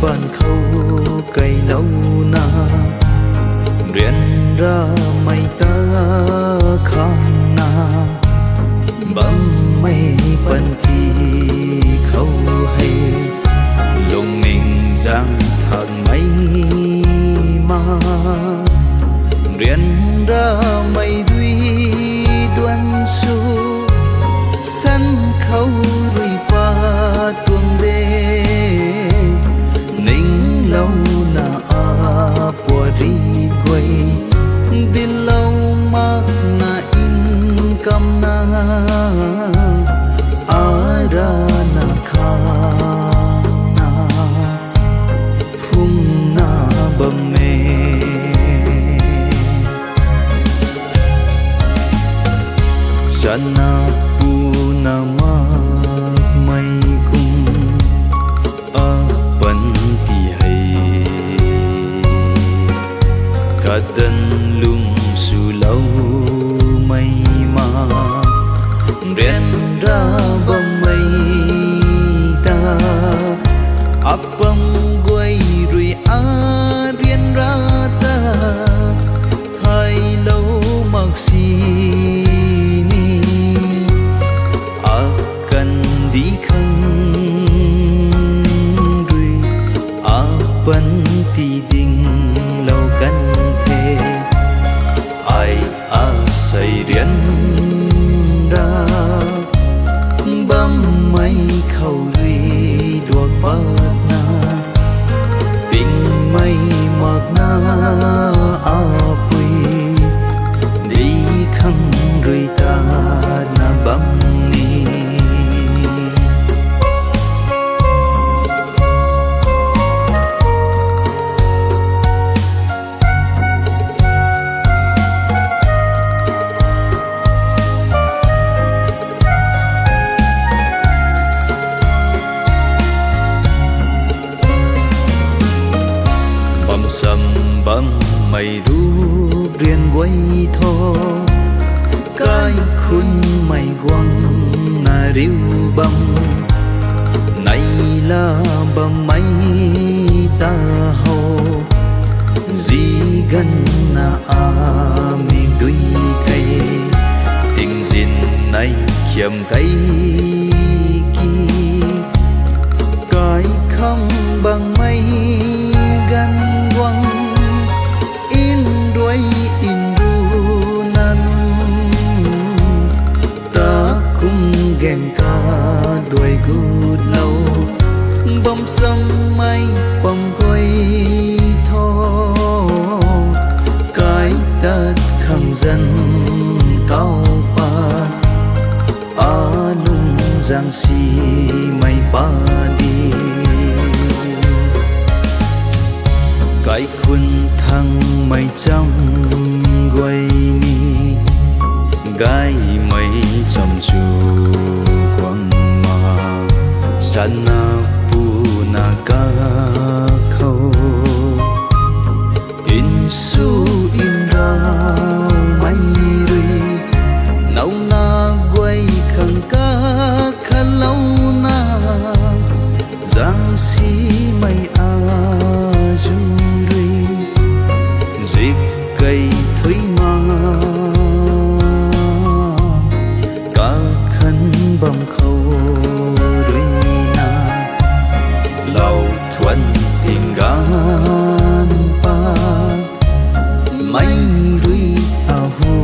bàn khâu cây lâu na riêng ra mây ta khang na băng mây bần thì khâu hay lùng mình giang thằng mây mà riêng ra mây duy đoan su sân khâu rùi pa tuồng đê ninh lâu na a bùa ri quay đi lâu mắc na in cầm na a ra na kha na phung na bầm mê sana pu na ma mai cung a pan ti hay cả tân lung su lâu mây mà riêng ra bầm mây ta áp bầm quay rồi a riêng ra ta thay lâu mặc xì ni a cần đi khăn rồi a bắn ti đình lâu căn thế ai a say riêng ra bấm mây khâu ri đuộc bát na tình mây mặc na a quy đi khăn rồi ta na bấm ni sầm bấm mây rúp riêng quay thô cái khun mây quăng na riu bầm này là bầm mây ta hồ gì gần na a mi đuôi cây tình gìn này khiêm cây kỳ cái không bằng mây gần quăng in đuôi in ru nan ta cũng ghen ca đuôi gút lâu bom sâm mây bom quay thô cái tết khang dân cao pa a lung giang si mây pa đi cái khuôn thăng mây trong quay ni gái mây trong chu quăng mà sana pu na ca khâu in su in ra mây ri nâu na quay khăng ca khăn lâu na giang si mây a du dịp cây thúy ma cả khăn bầm khâu đuôi na lâu thuần tình gan pa mây đuôi a hu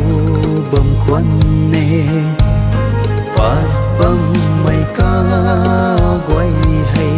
bầm khuân nè bát bầm mây ca quay hay